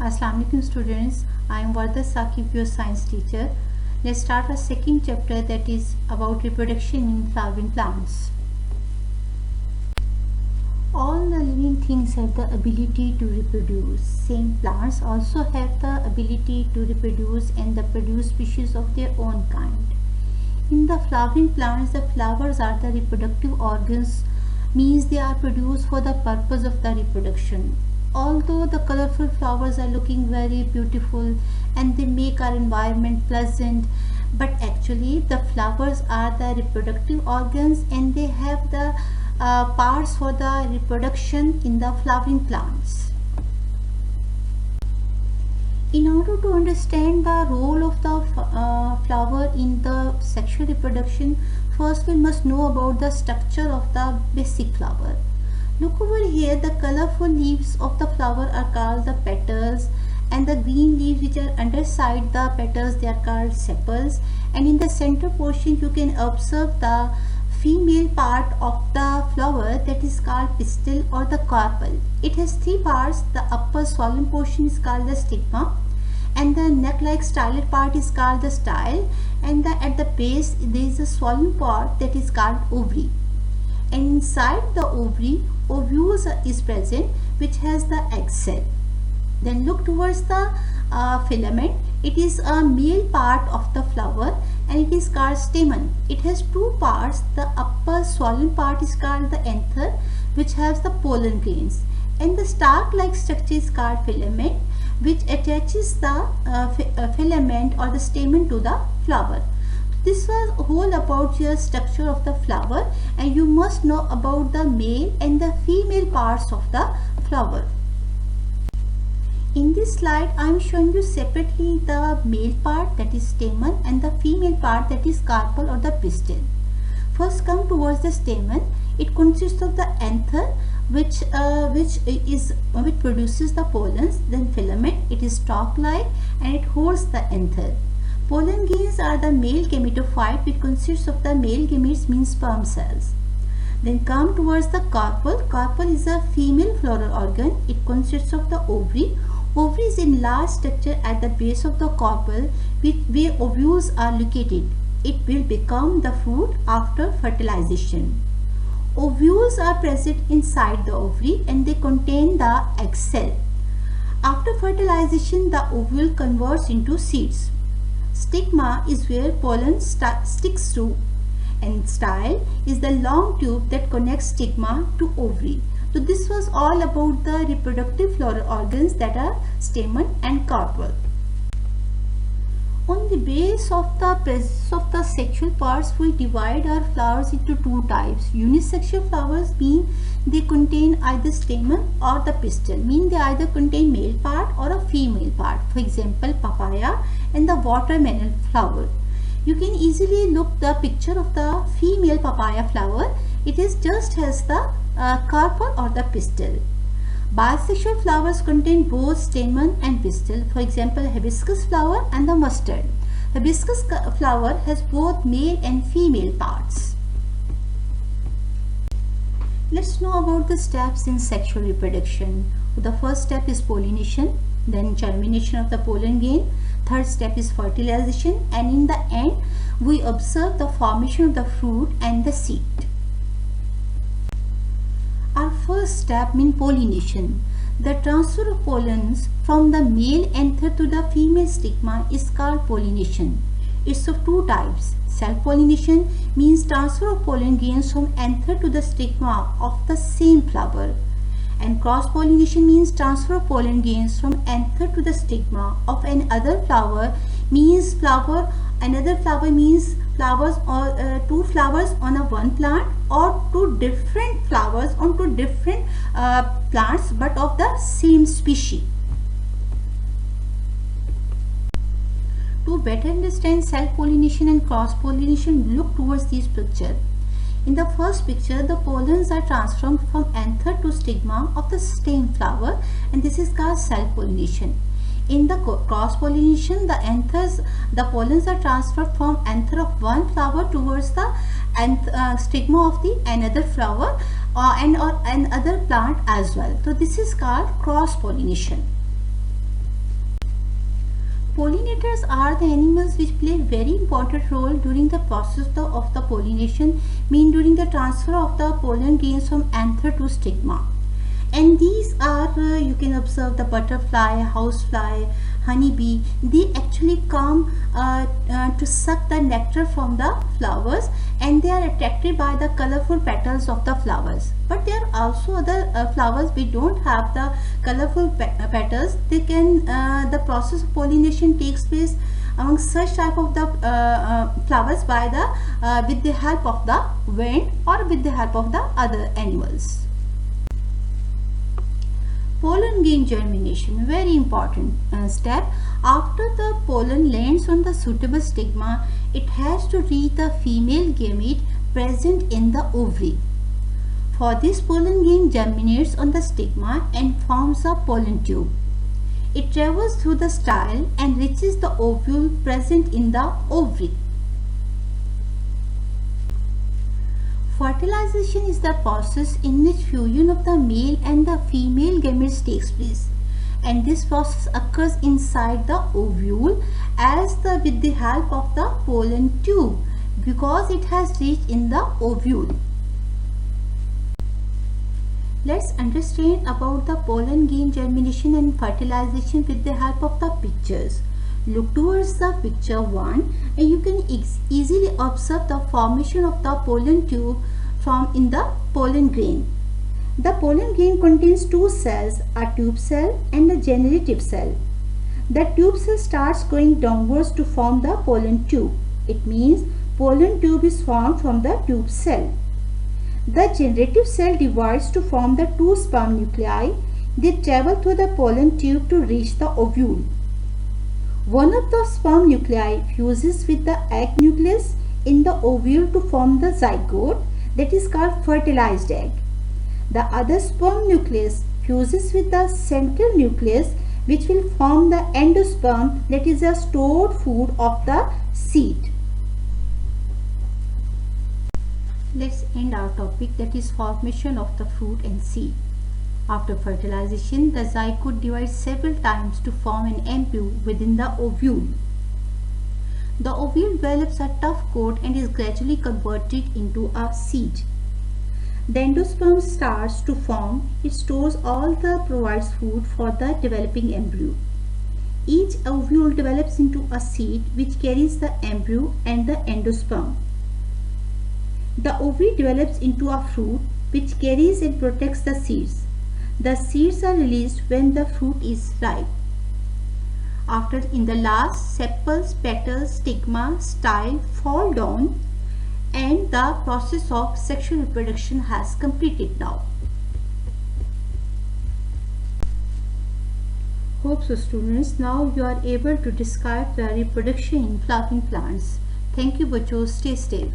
Assalamu alaikum students, I am Warda Saqib, your science teacher. Let's start our second chapter, that is about reproduction in flowering plants. All the living things have the ability to reproduce. Same plants also have the ability to reproduce and produce species of their own kind. In the flowering plants, the flowers are the reproductive organs, means they are produced for the purpose of the reproduction. Although the colorful flowers are looking very beautiful and they make our environment pleasant, but actually the flowers are the reproductive organs and they have the parts for the reproduction in the flowering plants. In order to understand the role of the flower in the sexual reproduction, first we must know about the structure of the basic flower. Look over here, the colorful leaves of the flower are called the petals, and the green leaves which are underside the petals, they are called sepals, and in the center portion you can observe the female part of the flower, that is called pistil or the carpel. It has three parts. The upper swollen portion is called the stigma, and the neck-like stylet part is called the style, and at the base there is a swollen part that is called ovary. And inside the ovary, ovules is present, which has the egg cell. Then look towards the filament. It is a male part of the flower and it is called stamen. It has two parts. The upper swollen part is called the anther, which has the pollen grains, and the stalk-like structure is called filament, which attaches the filament or the stamen to the flower. This was whole about your structure of the flower, and you must know about the male and the female parts of the flower. In this slide, I am showing you separately the male part, that is stamen, and the female part, that is carpel or the pistil. First come towards the stamen. It consists of the anther, which produces the pollens. Then filament, it is stalk-like and it holds the anther. Pollen grains are the male gametophyte, which consists of the male gametes, means sperm cells. Then come towards the carpel. Carpel is a female floral organ. It consists of the ovary. Ovary is in large structure at the base of the carpel, where ovules are located. It will become the fruit after fertilization. Ovules are present inside the ovary and they contain the egg cell. After fertilization, the ovule converts into seeds. Stigma is where pollen sticks to, and style is the long tube that connects stigma to ovary. So this was all about the reproductive floral organs, that are stamen and carpel. On the base of the presence of the sexual parts, we divide our flowers into two types. Unisexual flowers mean they contain either stamen or the pistil, mean they either contain male part or a female part. For example, papaya and the watermelon flower. You can easily look the picture of the female papaya flower. It is just as the carpel or the pistil. Bisexual flowers contain both stamen and pistil. For example, hibiscus flower and the mustard. Hibiscus flower has both male and female parts. Let's know about the steps in sexual reproduction. The first step is pollination, then germination of the pollen grain. Third step is fertilization, and in the end we observe the formation of the fruit and the seed. Our first step means pollination. The transfer of pollens from the male anther to the female stigma is called pollination. It's of two types. Self-pollination means transfer of pollen grains from anther to the stigma of the same flower. And cross-pollination means transfer of pollen grains from anther to the stigma of another flower, means another flower means flowers or two flowers on a one plant, or two different flowers on two different plants but of the same species. To better understand self-pollination and cross-pollination, look towards these pictures. In the first picture, the pollens are transferred from anther to stigma of the same flower, and this is called self-pollination. In the cross-pollination, the pollens are transferred from anther of one flower towards the stigma of the another flower and another plant as well. So this is called cross-pollination. Pollinators are the animals which play a very important role during the process of the pollination, mean during the transfer of the pollen grains from anther to stigma. And these are, you can observe the butterfly, housefly, honeybee. They actually come to suck the nectar from the flowers, and they are attracted by the colorful petals of the flowers. But there are also other flowers we don't have the colorful petals. They can the process of pollination takes place among such type of the flowers by the with the help of the wind or with the help of the other animals. Pollen grain germination, very important step. After the pollen lands on the suitable stigma, it has to reach the female gamete present in the ovary. For this, pollen grain germinates on the stigma and forms a pollen tube. It travels through the style and reaches the ovule present in the ovary. Fertilization is the process in which fusion of the male and the female gametes takes place, and this process occurs inside the ovule with the help of the pollen tube, because it has reached in the ovule. Let's understand about the pollen grain germination and fertilization with the help of the pictures. Look towards the picture 1 and you can easily observe the formation of the pollen tube in the pollen grain. The pollen grain contains two cells, a tube cell and a generative cell. The tube cell starts going downwards to form the pollen tube. It means pollen tube is formed from the tube cell. The generative cell divides to form the two sperm nuclei. They travel through the pollen tube to reach the ovule. One of the sperm nuclei fuses with the egg nucleus in the ovule to form the zygote, that is called fertilized egg. The other sperm nucleus fuses with the central nucleus, which will form the endosperm, that is a stored food of the seed. Let's end our topic, that is formation of the fruit and seed. After fertilization, the zygote divides several times to form an embryo within the ovule. The ovule develops a tough coat and is gradually converted into a seed. The endosperm starts to form. It stores all the provides food for the developing embryo. Each ovule develops into a seed which carries the embryo and the endosperm. The ovary develops into a fruit which carries and protects the seeds. The seeds are released when the fruit is ripe. After, in the last, sepals, petals, stigma, style fall down and the process of sexual reproduction has completed now. Hope so students, now you are able to describe the reproduction in flowering plants. Thank you बच्चों, stay safe.